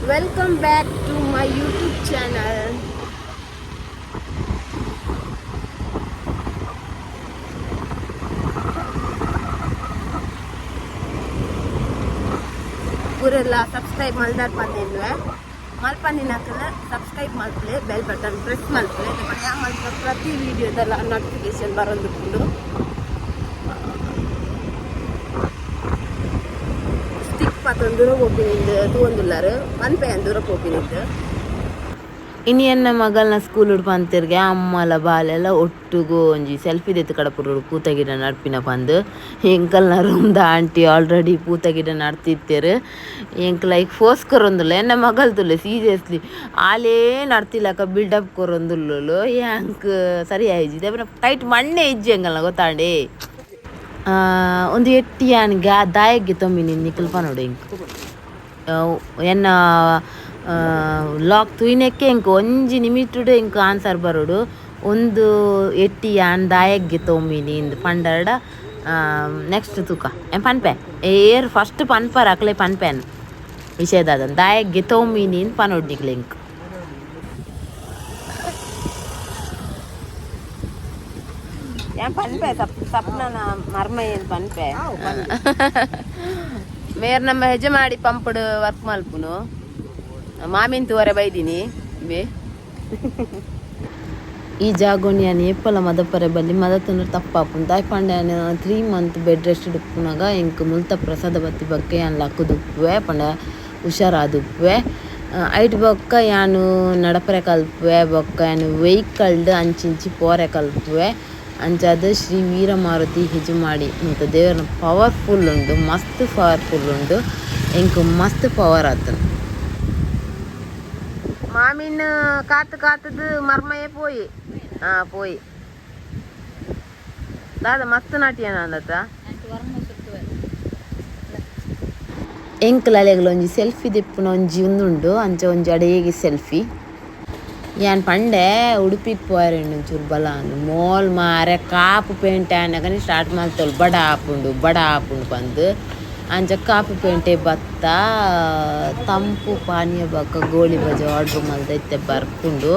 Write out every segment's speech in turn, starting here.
Welcome back to my YouTube channel. ಊರೆಲ್ಲ subscribe ಮಾಡ್ದಾರ ಬಂದಿದ್ವೆ ಮಲ್ಪಂದಿನಾಕಲ್ಲ subscribe ಮಾಡ್ತಲೇ bell button press ಮಾಡ್ತಲೇ ಮಲ್ಕ ಪ್ರತಿ ವಿಡಿಯೋದೆಲ್ಲ ನೋಟಿಫಿಕೇಶನ್ ಬರೋದು ಸ್ಟಿಕ್ ಪತ್ತೊಂದು ದೂರ ಹೋಗಿನಿಂದು ತಗೊಂಡಿಲ್ಲಾರು ಮನ್ಪೆ ದೂರಕ್ಕೆ ಹೋಗಿನಿಂದು ಇನ್ನು ಎನ್ನ ಮಗಳನ್ನ ಸ್ಕೂಲ್ ಉಡ್ಪಂತಿರ್ಗೆ ಅಮ್ಮಲ ಬಾಲೆಲ್ಲ ಒಟ್ಟುಗು ಒಂಜಿ ಸೆಲ್ಫಿ ದೆತ್ತು ಕಡಪುರು ಪೂತಗಿಡ ನಡ್ಪಿನ ಪಂದು ಎಂಕಲ್ನ ರೂಮ್ದ ಆಂಟಿ ಆಲ್ರೆಡಿ ಪೂತಗಿಡ ನಡ್ತಿತ್ತೇರು ಎಂಕ್ ಲೈಕ್ ಫೋರ್ಸ್ ಕೊರೊಂದುಲ್ಲ ಎನ್ನ ಮಗಲ್ತುಲ್ಲೆ ಸೀರಿಯಸ್ಲಿ ಆಲೇ ನಡ್ತಿಲ್ಲಕ ಬಿಲ್ಡಪ್ ಕೊರೊಂದುಲ್ಲು ಎಂಕ್ ಸರಿ ಆಯ್ಜಿದೆ ಟೈಟ್ ಮಣ್ಣೆ ಇಜ್ಜಿ ಎಂಗಲ್ನ ಗೊತ್ತಾಂಡೆ ಒಂದು ಎಟ್ಟಿಯಾನ್ಗೆ ದಾಯಗ್ಗೆ ತೊಂಬಿನಿ ನಿಕಲ್ಪ ನೋಡಿ ಎಂಕ್ ಎನ್ನ ಲಾಕ್ ತುಯ್ನಕ್ಕೆ ಎಂಕ್ ಒಂಜಿ ನಿಮಿಟುಡು ಎಂಕ್ ಆನ್ಸರ್ ಬರೋಡು ಒಂದು ಎಟ್ಟಿಯಾನ್ ದಾಯಗ್ಗೆ ತೊಂಬಿನಿ ಇಂದು ಪಂಡರ್ಡ ನೆಕ್ಸ್ಟ್ ತೂಕ ಏನು ಪನ್ಪೆ ಏರ್ ಫಸ್ಟ್ ಪನ್ಪರ್ ಅಕ್ಲೆ ಪನ್ಪೆನ್ ವಿಷಯದಾದ ದಾಯಗ್ಗೆ ತೊಂಬಿನಿ ಪನೊಡ್ನಿಕ್ಲೆ ಎಂಕ್ ಏನು ಪನ್ಪೆ ಸಪ್ನನ ಮರ್ಮ ಏನು ಪನ್ಪೆ ಮೇರ್ ನಮ್ಮ ಹೆಜ್ಜೆ ಮಾಡಿ ಪಂಪಡು ವರ್ಕ್ ಮಲ್ಪುನು ಮಾಮಿನ ತೂವರೆ ಬೈದಿನಿ ಬೇ ಈ ಜಾಗೋಣಿಯನ್ ಏಪಲ ಮದಪರೆ ಬಲ್ಲಿ ಮದತನ ತಪ್ಪಾಪುಂಡು ದಾಯ್ ಪಂಡ 3 ಮಂತ್ ಬೆಡ್ ರೆಸ್ಟ್ ಡುಪ್ಪುನಾಗ ಎಂಕ್ ಮುಲ್ತ ಪ್ರಸಾದ ಬತ್ತಿ ಬಕ್ಕೆ ಯಾನ್ ಲಕ್ಕುದುಪ್ಪುವೆ ಪಂಡ ಹುಷಾರಾದುಪ್ಪುವೆ ಐಟ್ ಬೊಕ್ಕ ಯಾನು ನಡಪರೆ ಕಲ್ಪುವೆ ಬೊಕ್ಕ ಯಾನು ವೆಹಿಕಲ್ಡ್ ಅಂಚಿಂಚಿ ಪೋರೆ ಕಲ್ಪುವೆ ಅಂಚಾದ ಶ್ರೀ ವೀರಮಾರುತಿ ಹೆಜ್ಜೆ ಮಾಡಿ ಮತ್ತು ದೇವರ ಪವರ್ಫುಲ್ ಉಂಡು ಮಸ್ತ್ ಪವರ್ಫುಲ್ ಉಂಡು ಎಂಕ್ ಮಸ್ತ್ ಪವರ್ ಆತನು ಮಾಮಿನ ಕಾತದು ಮರ್ಮಯೇ ಪೋಯಿ ಪೋಯಿ ದಾದ ಮಸ್ತ್ ನಾಟ್ಯನ ಅಂದತ್ತ ಎಂಕ್ಲ ಅಲೆಗಳ ಒಂಜಿ ಸೆಲ್ಫಿ ದಿಪ್ಪುನ ಒಂಜಿ ಉಂದುಂಡು ಅಂಚ ಒಂಜಿ ಅಡೆಗೆ ಸೆಲ್ಫಿ ಯಾನ್ ಪಂಡೆ ಉಡುಪಿಗೆ ಪೋಯರೆಂಡು ಒಂಚೂರು ಬಲ ಅಂದು ಮೋಲ್ ಮಾರೆ ಕಾಪು ಪೇಂಟ್ ಆನಗನೆ ಸ್ಟಾರ್ಟ್ ಮಾಡ್ತೋಳು ಬಡ ಆಪುಂಡು ಬಂದು ಅಂಚ ಕಾಪು ಪೇಂಟೆ ಬತ್ತ ತಂಪು ಪಾನೀಯ ಬಕ್ಕ ಗೋಳಿ ಬಜೆ ಆರ್ಡ್ರ್ ಮಲ್ದೈತೆ ಬರ್ಪುಂಡು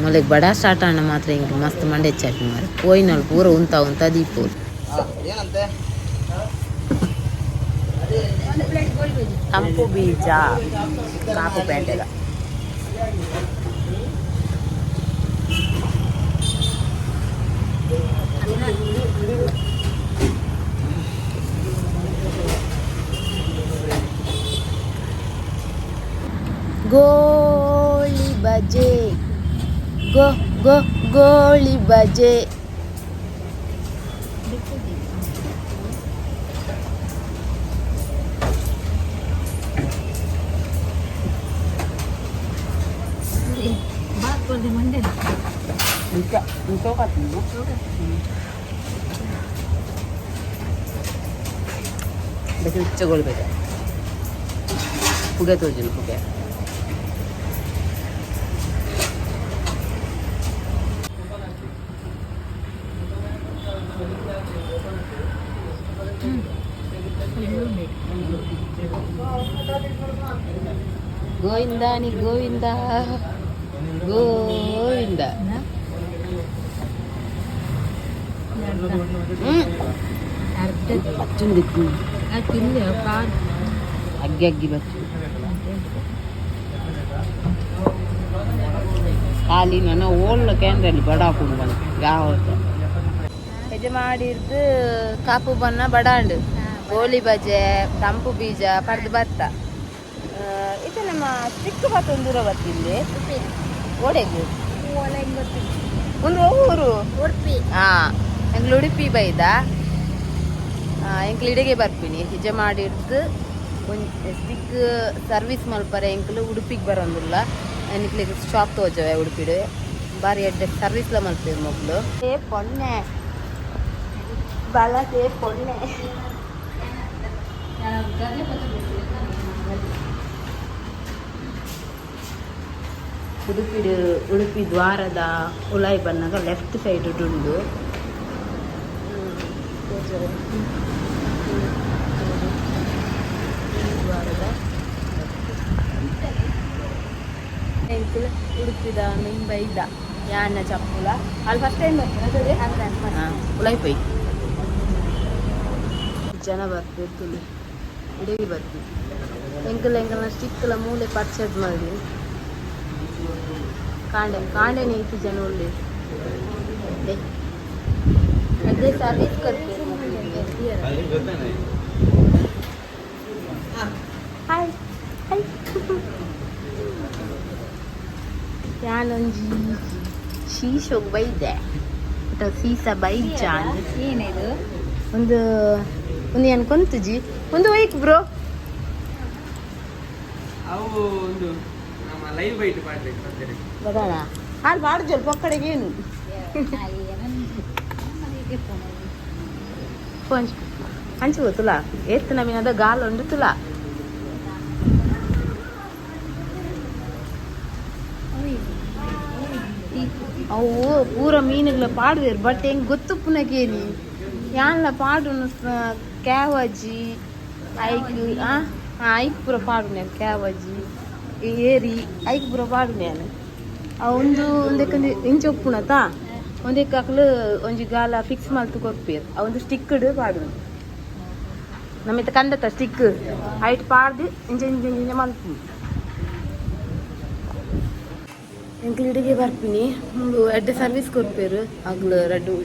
ಮೊಲೆಗೆ ಬಡ ಸ್ಟಾರ್ಟ್ ಆನ ಮಾತ್ರ ಹಿಂಗೆ ಮಸ್ತ್ ಮಂಡೆ ಚಾಪಿ ಮಾರೆ ಪೋಯಿನಲ್ಲಿ ಪೂರ ಉಂತ ದೀಪು ತಂಪು ಬೀಜ ಕಾಪು ಪೇಂಟೆಗ ಗೋಳಿ ಬಜೆ ಗೋಳಿ ಬಜೆ ಉಚ್ಚಗೊಳ್ಬೇಕು ಪುಗೆ ತೋಜಿಲ್ಲ ಪುಗೆ ಗೋವಿಂದ ನೀ ಗೋವಿಂದ ಗೋವಿಂದ ಬಚ್ಚುಂದಿತ್ತು ಅಗ್ಗಿ ಅಗ್ಗಿ ಬಚ್ಚು ಖಾಲಿ ನನ್ನ ಓಲ್ಡ್ ಕ್ಯಾನ್ರಲ್ಲಿ ಬಡ ಹಾಕೊಂಡು ಬಂದು ಯಾವ ಹೆಜ್ಜೆ ಮಾಡಿದ್ದು ಕಾಪು ಬಣ್ಣ ಬಡಾಂಡು ಗೋಳಿ ಬಜೆ ತಂಪು ಬೀಜ ಪಡ್ದು ಭತ್ತ ಇದು ನಮ್ಮ ಚಿಕ್ಕ ಭತ್ತ ಒಂದು ದೂರ ಬರ್ತಿಲ್ಲಿ ಓಡೆಗು ಒಂದು ಊರು ಉಡುಪಿ ಎಂಗ್ಳು ಉಡುಪಿ ಬೈದ ಎಂಕ್ಲು ಇಡೆಗೆ ಬರ್ತೀನಿ ಹೆಜ್ಜೆ ಮಾಡಿಡ್ದು ಒಂದು ಸ್ಟಿಕ್ ಸರ್ವಿಸ್ ಮಲ್ಪರೆ ಎಂಕ್ಲು ಉಡುಪಿಗೆ ಬರೋದಿಲ್ಲ ಎನ್ಕ್ಲಿಗೆ ಶಾಪ್ ತೋಜವೆ ಉಡುಪಿಡು ಬಾರಿ ಎಡ್ಡೆ ಸರ್ವಿಸ್ಲ ಮಲ್ಪೇರು ಮಕ್ಕಳು ಪೊನ್ನೆ ಬಲಗೆ ಪೊನ್ನೆ ಉಡುಪಿ ದ್ವಾರದ ಉಲಾಯಿ ಬನ್ನಾಗ ಲೆಫ್ಟ್ ಸೈಡ್ ಉಂಡು ದ್ವಾರದ ಎಂಕುಲು ಉಡುಪಿದ ಮುಂಬೈದ ಯಾನ ಚಪ್ಪುಲ ಅಲ್ಲಿ ಫಸ್ಟ್ ಟೈಮ್ ಬರ್ತದೆ ಉಲೈಪೈ ಜನ ಬರ್ತಿರ್ತೀನಿ ಇಡೀ ಬರ್ತೀವಿ ಎಂಕಲ್ ಸ್ಟಿಕ್ಲ ಮೂಲೆ ಪರ್ಚೇಸ್ ಮಾಡಿ ಕಾಂಡೆನೇ ಇತ್ತು ಜನ ಒಳ್ಳೆ ಅದೇ ಸರ್ವಿಸ್ ಕೊಡ್ತೀವಿ ಹಾಯ್ ಹಾಯ್ ಯಾನೊಂಜಿ ಶೀಶೋಗ್ ಬೈದೆ ಅಥವಾ ಸೀಸ ಬೈಜ ಏನಿದು ಒಂದು ಏನು ಕೊಂತುಜಿ ಒಂದು ವೈಕ್ ಬ್ರೋ ಅವು ಒಂದು ನಮ್ಮ ಲೈವ್ ಬೈಟ್ ಮಾಡ್ಬೇಕು ಅಂತಾರೆ ಬರೋಣ ಹಾಲು ಬಾಡ್ಜಲ್ ಪಕ್ಕಡೆಗೆ ಏನು ಫೋನ್ ಹಂಚು ತುಲಾ ಎತ್ತು ನಮೀನದ ಗಾಲ್ ಉಂಡು ತುಲಾ ಅವು ಪೂರ ಮೀನುಗಳ ಪಾಡುವೇರು ಬಟ್ ಹೆಂಗೆ ಗೊತ್ತು ಪುನಗೇನಿ ಯಾನ್ಲ ಪಾಡು ಕ್ಯಾವಜಿ ಐಕ್ ಐಕ್ ಪೂರ ಪಾಡುನೆ ಕ್ಯಾವಜಿ ಏರಿ ಐಕ್ ಪೂರ ಪಾಡುನೆ ಒಂದು ಒಂದಕ್ಕೆ ಇಂಚು ಒಪ್ಪುಣತಾ ಒಂದಕ್ಕೆ ಹಾಕಲು ಒಂಜಿ ಗಾಲ ಫಿಕ್ಸ್ ಮಲ್ತು ಕೊರ್ಪೇರು ಆ ಒಂದು ಸ್ಟಿಕ್ಡ್ ಪಾಡು ನಮ್ಮಿತ್ತ ಕಂದತ್ತ ಸ್ಟಿಕ್ ಹೈಟ್ ಪಾಡ್ದು ಇಂಚ ಇಂಚ ಇಂಚ ಮಲ್ಪು ಎಂಕ್ಲಿಡಿಗೆ ಬರ್ತೀನಿ ಒಂದು ಎಡ್ಡೆ ಸರ್ವಿಸ್ ಕೊರ್ಪೇರು ಆಗ್ಲು ರಡ್ಡು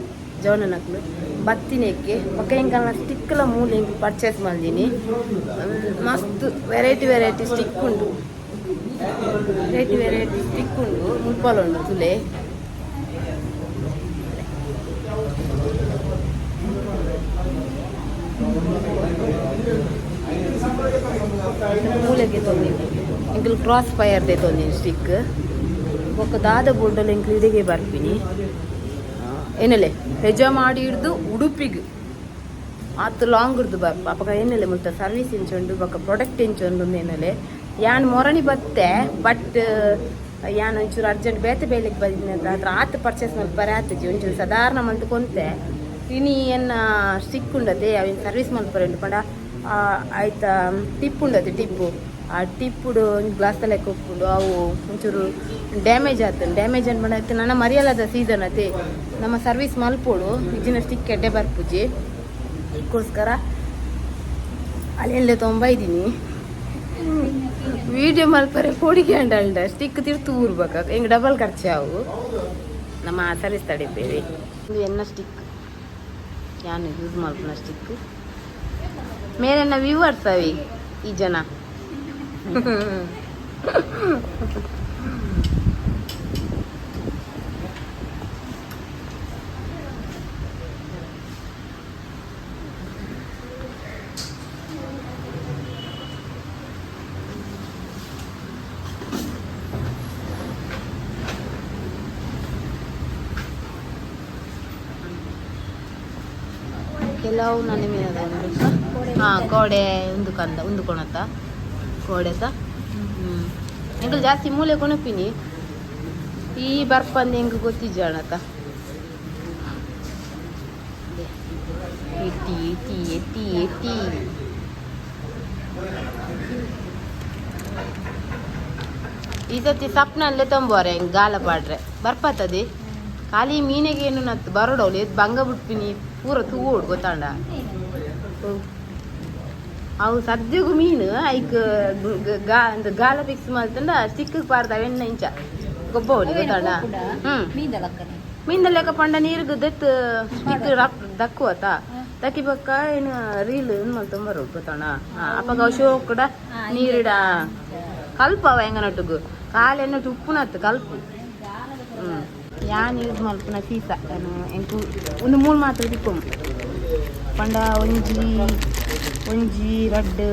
ಜವನನಕ್ಲು ಬತ್ತಿನೆಕ್ಕೆ ಪಕ್ಕ ಹೆಂಗಲ್ಲ ಸ್ಟಿಕ್ಲ ಮೂಲೆ ಹೆಂಗೆ ಪರ್ಚೇಸ್ ಮಾಡಿದ್ದೀನಿ ಮಸ್ತ್ ವೆರೈಟಿ ಸ್ಟಿಕ್ ಉಂಟು ವೆರೈಟಿ ಸ್ಟಿಕ್ ಉಂಟು ಮುಲ್ಪಲುಂಡು ತುಲೆ ಮೂಲೆಗೆ ತೊಂದಿನಿ ಎಂಕಲ್ ಕ್ರಾಸ್ ಫೈರ್ದೆ ತೊಂದಿನಿ ಸ್ಟಿಕ್ ಒಕ್ಕ ದಾದ ಬೋರ್ಡಲ್ಲಿ ಎಂಕ್ಲಿಡಿಗೆ ಬರ್ತೀನಿ ಏನಲ್ಲೇ ಹೆಜ ಮಾಡಿ ಹಿಡ್ದು ಉಡುಪಿಗೆ ಆತು ಲಾಂಗ್ ಇರ್ದು ಬರ್ಪ ಅಪ್ಪ ಏನಲ್ಲೇ ಮುಟ್ಟ ಸರ್ವಿಸ್ ಇಂಚುಂಡು ಬೊಕ್ಕ ಪ್ರೊಡಕ್ಟ್ ಇಂಚುಂಡು ಏನಲ್ಲೇ ಯಾನ್ ಮೊರಣಿ ಬತ್ತೆ ಬಟ್ ಯಾನ್ ಒಂಚೂರು ಅರ್ಜೆಂಟ್ ಬೇತೆ ಬೇಲಿಗೆ ಬಂದಿನ ಅದ್ರ ಆತು ಪರ್ಚೇಸ್ ಮಾಡಿ ಬರ ಆತಜಿ ಒಂಚೂರು ಸಾಧಾರಣ ಮಂತ್ ಕೊಂತೆ ಇನಿ ಏನ ಸ್ಟಿಕ್ ಉಂಡತೆ ಅವಿನ ಸರ್ವಿಸ್ ಮಲ್ಪರೆಂಡು ಪಂಡ ಆಯ್ತಾ ಟಿಪ್ ಉಂಡತೆ ಟಿಪ್ಪು ಆ ಟಿಪ್ಪುಡು ಒಂದು ಗ್ಲಾಸ್ ಲೆಕ್ಕ ಉಪ್ಪುಡು ಅವು ಒಂಚೂರು ಡ್ಯಾಮೇಜ್ ಆಯ್ತು ಡ್ಯಾಮೇಜ್ ಅನ್ಬಂಡ ಆಯ್ತು ನನ್ನ ಮರಿಯಲ್ಲದ ಸೀಸನ್ ಅದೇ ನಮ್ಮ ಸರ್ವಿಸ್ ಮಲ್ಪೋಡು ಇಜಿನ ಸ್ಟಿಕ್ ಎಡ್ಡೆ ಬರ್ಪುಜಿ ಅದಕ್ಕೋಸ್ಕರ ಅಲ್ಲೆಲ್ಲೇ ತೊಂಬೈದೀನಿ ವಿಡಿಯೋ ಮಲ್ಪರೆ ಪೋಡಿಗೆ ಅಂಡ ಸ್ಟಿಕ್ ತಿರ್ತು ಊರ್ಬೇಕ ಹೆಂಗೆ ಡಬಲ್ ಖರ್ಚು ಅವು ನಮ್ಮ ಸರ್ವಿಸ್ ತಡಿಬೇಡಿ ಇದು ಎನ್ನ ಸ್ಟಿಕ್ ಯಾನು ಯೂಸ್ ಮಲ್ಪನ ಸ್ಟಿಕ್ ಮೇಲೆನ್ನ ವ್ಯೂವರ್ಸ್ ಅವಿ ಈ ಜನ ಕೆಲವು ನನ್ನ ಮೀನದ ಕೋಡೆ ಒಂದು ಕಂದ ಒಂದು ಕೊಣತ ಕೋಡೆತ ಎಂಕಲ್ ಜಾಸ್ತಿ ಮೂಲೆ ಕೊಣಪಿನಿ ಈ ಬರ್ಪಂದು ಹೆಂಗೆ ಗೊತ್ತಿಜ್ಜಾಣತ ಎಟ್ಟಿ ಈ ಸತಿ ಸಪ್ನಲ್ಲೇ ತೊಂಬೋರೆ ಹೆಂಗೆ ಗಾಲ ಪಾಡ್ರೆ ಬರ್ಪತ್ತದಿ ಖಾಲಿ ಮೀನಿಗೆ ಏನು ನತ್ತು ಬರೋಡವ್ಲಿ ಎದ್ದು ಬಂಗ ಬಿಟ್ಪಿನಿ ಪೂರ ತೂಗೋಡು ಗೊತ್ತಾಂಡ ಅವು ಸದ್ಯಗೂ ಮೀನು ಐಕ್ ಗಾಲ ಫಿಕ್ಸ್ ಮಾಡ್ತಂಡ ಸ್ಟಿಕ್ ಪಾರ್ದ ಎಣ್ಣೆ ಇಂಚ ಗೊಬ್ಬ ಹೊಡಿ ಗೊತ್ತಾಂಡ ಮೀನ್ದ ಲೆಕ್ಕ ಪಂಡ ನೀರಿಗೆ ದೆತ್ತು ಸ್ಟಿಕ್ ದಕ್ಕುವತ್ತ ದಕ್ಕಿ ಪಕ್ಕ ಏನು ರೀಲ್ ಮಲ್ತೊಂಬರು ಗೊತ್ತಾಣ ಅಪ್ಪಾಗ ಅವು ಶೋ ಕೂಡ ನೀರಿಡ ಕಲ್ಪ ಅವ ಹೆಂಗ ನಟ್ಟುಗು ಕಾಲು ಎಣ್ಣೆ ಉಪ್ಪುನತ್ತು ಕಲ್ಪು ಯಾನ್ ಯೂಸ್ ಮಲ್ಪನ ಸೀಸ ಎಂಕು ಒಂದು ಮೂರು ಮಾತ್ರ ತಿಕ್ಕೊಮ್ಮ ಪಂಡ ಒಂಜಿ ರಡ್ಡು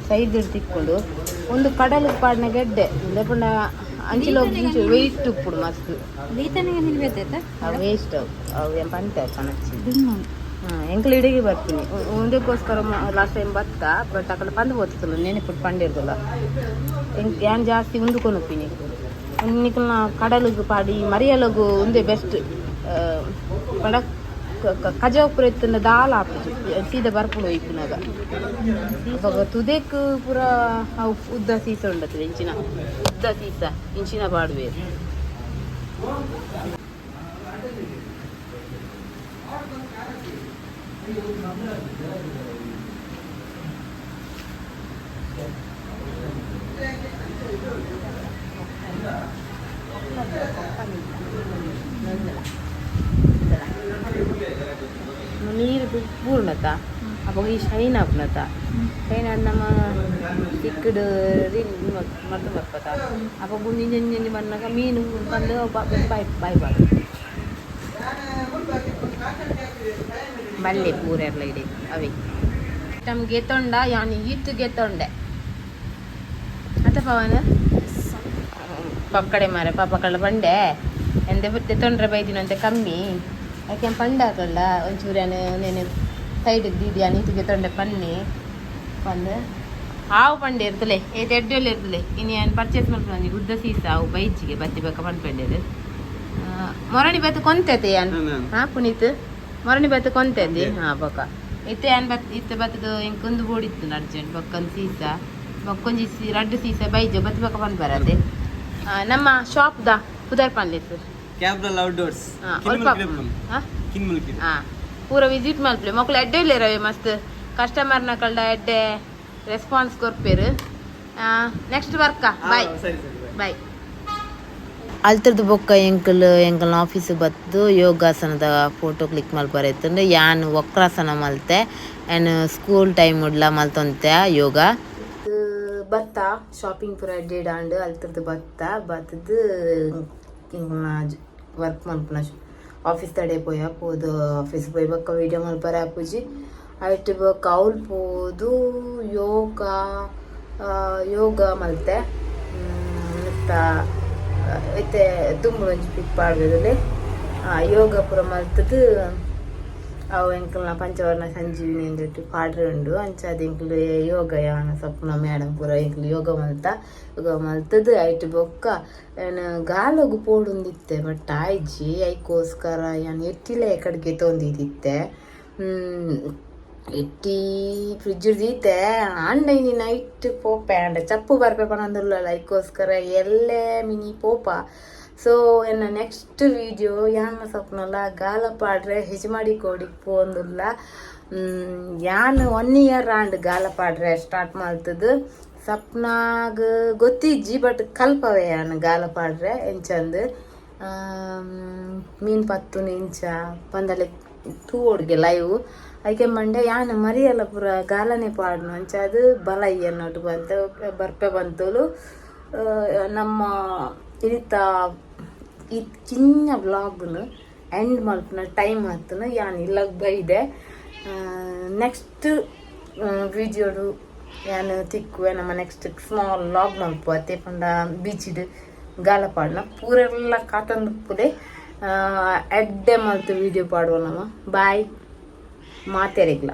ಸೈಜ್ ತಿಕ್ಕೊಂಡು ಒಂದು ಕಡಲು ಪಾಡ್ನ ಗೆಡ್ಡೆ ಪಂಡ ಅಂಚಿಲ ವೇಸ್ಟ್ ಉಪ್ಪುಡು ಮಸ್ತ್ ವೇಸ್ಟ್ ಅವು ಏನು ಪಂತೆ ಕಣಚ್ಚಿ ಎಂಕಲ್ ಇಡಿಗೆ ಬರ್ತೀನಿ ಒಂದಕ್ಕೋಸ್ಕರ ಲಾಸ್ಟ್ ಟೈಮ್ ಬತ್ತ ಬಟ್ ಅక్కడ ಪಂದು ಓದ್ತಲ್ಲ ನೆನಪುಟ್ಟು ಪಂಡಿರ್ದಲ್ಲ ಏನ್ ಜಾಸ್ತಿ ಉಂದುಕೊನೊಪ್ಪಿನಿ ನಿಕಲ್ನ ಕಡಲಿಗೆ ಪಾಡಿ ಮರಿಯಲಗು ಒಂದೇ ಬೆಸ್ಟ್ ಪಂಡ ಕಜಾಪುರ ಎತ್ತಿನ ದಾಲ ಹಾಕುದು ಸೀದಾ ಬರ್ಕೊಂಡು ಹೋಯ್ಪುನಾಗ ಇವಾಗ ತುದೇಕ್ ಪೂರ ಅವು ಉದ್ದ ಸೀಸ ಉಂಡತದೆ ಇಂಚಿನ ಉದ್ದ ಸೀಸ ಇಂಚಿನ ಬಾಡುವೆ ನೀರು ಪೂರ್ಣತ ಅವಾಗ ಈ ಶೈನ್ ಆಗ್ನತ ಶೈನ್ ಆದ ನಮ್ಮ ತಿಕ್ಕಡು ಮದ್ದು ಬರ್ಪತ ಅವಾಗ ಗುಂಡಿ ಬಂದಾಗ ಮೀನು ಬಂದು ಬಾಯಿ ಬಾಡು ಬಲ್ಲೆ ಪೂರೆಲ್ಲ ಇಡಿ ಅವೆ ನಮ್ಗೆ ತೊಂಡ ಯಾನಿ ಈತು ಗೆತ್ತೊಂಡೆ ಅತ್ತ ಪವನ ಪಕ್ಕಡೆ ಮಾರ ಪಾಪಕ್ಕಳ ಬಂಡೆ ಎಂದೆ ಬುತ್ತೆ ತೊಂಡ್ರೆ ಬೈದಿನಂತೆ ಕಮ್ಮಿ ಯಾಕೆ ಪಂಡ ಹಾಕಲ್ಲ ಒಂಚೂರೇನು ನೇನು ಸೈಡಿಗೆ ದೀದಿಯ ನೀತಿಗೆ ತೊಂಡೆ ಪನ್ನಿ ಬಂದು ಹಾವು ಪಂಡೆ ಇರ್ತಲೆ ಎಡ್ಡೆಲ್ಲ ಇರ್ತಲೆ ಇನ್ನು ಏನು ಪರ್ಚೇಸ್ ಮಾಡ್ಕೊಂಡು ಉದ್ದ ಸೀಸ ಅವು ಬೈಜಿಗೆ ಬತ್ತಿ ಬೇಕಾ ಪಂಡ್ಪಂಡೇದು ಮೊರಣಿ ಬತ್ತು ಕೊಂತೈತೆ ಏನು ಹಾಂ ಪುನೀತ್ ಮೊರಣಿ ಬತ್ತು ಕೊಂತೈತಿ ಹಾಂ ಬೊಕ್ಕ ಇತ್ತೆ ಏನು ಇತ್ತೆ ಬತ್ತದು ಹಿಂಗೆ ಕುಂದು ಬೋಡಿತ್ತು ಅರ್ಜೆಂಟ್ ಬೊಕ್ಕೊಂದು ಸೀಸ ಬೊಕ್ಕೊಂಜಿ ರಡ್ಡು ಸೀಸ ಬೈಜು ಬತ್ತಿ ಬೇಕಾ ಪಂಡ್ ಬರದೆ ನಮ್ಮ ಶಾಪ್ದ ಪುದರ್ ಪನ್ಲೆ ಸರ್ ಕ್ಯಾಬ್ರಲ್ ಔಟ್ಡೋರ್ಸ್ ಪೂರ ವಿಸಿಟ್ ಮಲ್ಪಲೆ ಮಕ್ಕಳು ಎಡ್ಡೆ ಇಲ್ಲ ರವೆ ಮಸ್ತ್ ಕಸ್ಟಮರ್ನ ಕಳ್ದ ಎಡ್ಡೆ ರೆಸ್ಪಾನ್ಸ್ ಕೊರ್ಪೇರು ನೆಕ್ಸ್ಟ್ ವರ್ಕ ಬಾಯ್ ಬಾಯ್ ಅಲ್ತರದ್ದು ಬೊಕ್ಕ ಎಂಕಲ್ನ ಆಫೀಸ್ ಬತ್ತು ಯೋಗಾಸನದ ಫೋಟೋ ಕ್ಲಿಕ್ ಮಲ್ಪರೈತಂದ್ರೆ ಯಾನ್ ವಕ್ರಾಸನ ಮಲ್ತೆ ಆ್ಯಂಡ್ ಸ್ಕೂಲ್ ಟೈಮ್ ಉಡ್ಲ ಮಲ್ತೊಂತೆ ಯೋಗ ಬತ್ತ ಶಾಪಿಂಗ್ ಪೂರ ಎಡ್ಡೆ ಆಂಡ್ ಅಲ್ತರದ್ದು ಬತ್ತದು ವರ್ಕ್ ಮಲ್ಪನ ಆಫೀಸ್ ತಡೆ ಪೋಯ ಪೋದು ಆಫೀಸ್ ಪೋಯ್ ಬೊಕ್ಕ ವಿಡಿಯೋ ಮಲ್ಪರ ಆಪುಜಿ ಐಟ್ ಬೊಕ್ಕ ಅವ್ಲು ಪೋದು ಯೋಗ ಮಲ್ತೆ ಮತ್ತು ಐತೆ ತುಂಬ ಒಂಜಿ ಪಿಕ್ ಪಾಡ್ಬೇದಲ್ಲಿ ಯೋಗ ಪೂರ ಮಲ್ತದು ಅವು ಎಂಕಲ್ನ ಪಂಚವರ್ಣ ಸಂಜೀವಿನಿ ಅಂದಿಟ್ಟು ಪಾಡ್ರೆ ಉಂಡು ಅಂಚಾದ ಎಂಕಲು ಯೋಗ ಯಾನ ಸ್ವಪ್ನ ಮೇಡಮ್ ಪೂರ ಎಂಕಲು ಯೋಗ ಮಲ್ತದು ಐಟ್ ಬೊಕ್ಕ ಏನು ಗಾಲಗು ಪೋಡುಂದಿತ್ತೆ ಬಟ್ ಆಯ್ಜಿ ಐಕೋಸ್ಕರ ಏನು ಎಟ್ಟಿಲೆ ಕಡೆಗೆ ತೊಂದಿದ್ದಿತ್ತೆ ಎಟ್ಟಿ ಫ್ರಿಜ್ ದೀತೆ ಅಂಡೈನಿ ನೈಟ್ ಪೋಪೆ ಅಂಡ ಚಪ್ಪು ಬರ್ಪೆ ಪನಂದುಲ್ಲ ಐಕೋಸ್ಕರ ಎಲ್ಲೇ ಮಿನಿ ಪೋಪ ಸೊ ಎನ್ನ ನೆಕ್ಸ್ಟ್ ವಿಡಿಯೋ ಯಾನ ಸ್ವಪ್ನಲ್ಲ ಗಾಲ ಪಾಡ್ರೆ ಹೆಜ್ಮಾಡಿ ಕೋಡಿಗೆ ಪೋಂದುಲ್ಲ ಯಾನ್ 1 ಇಯರ್ ಆಂಡ್ ಗಾಲ ಪಾಡ್ರೆ ಸ್ಟಾರ್ಟ್ ಮಾಡ್ತದು ಸಪ್ನಾಗ ಗೊತ್ತಿಜ್ಜಿ ಬಟ್ ಕಲ್ಪವೇ ಯಾನ್ ಗಾಲ ಪಾಡ್ರೆ ಎಂಚಂದು ಮೀನು ಪತ್ತು ಇಂಚ ಪಂದಲೆ ತೂಡ್ಗೆ ಲೈವ್ ಅದಕ್ಕೆ ಮಂಡೆ ಯಾನ್ ಮರಿಯಲ್ಲ ಪೂರ ಗಾಲನೆ ಪಾಡ್ನು ಅಂಚಾದು ಬಲ ಅನ್ನೋಟು ಬಂತು ಬರ್ಪೆ ಬಂತಲು ನಮ್ಮ ಇರಿತ ಈ ಚಿನ್ನ ವ್ಲಾಗ್ನು ಎಂಡ್ ಮಲ್ಪನ ಟೈಮ್ ಆತನು ಯಾನ್ ಇಲ್ಲಾಗ ಬೈದೆ ನೆಕ್ಸ್ಟ್ ವಿಡಿಯೋಡು ಯಾನು ತಿಕ್ಕುವೆ ನಮ್ಮ ನೆಕ್ಸ್ಟ್ ಸ್ಮಾಲ್ ವ್ಲಾಗ್ ಮಲ್ಪ ಅತ್ತೆ ಪಂಡ ಬೀಚಿಡು ಗಾಲಪಾಡ್ನ ಪೂರೆಲ್ಲ ಕಾತಂದುಪ್ಪುದೆ ಎಡ್ಡೆ ಮಲ್ತು ವಿಡಿಯೋ ಪಾಡುವ ನಮ್ಮ ಬಾಯ್ ಮಾತೆರೆಗ್ಲ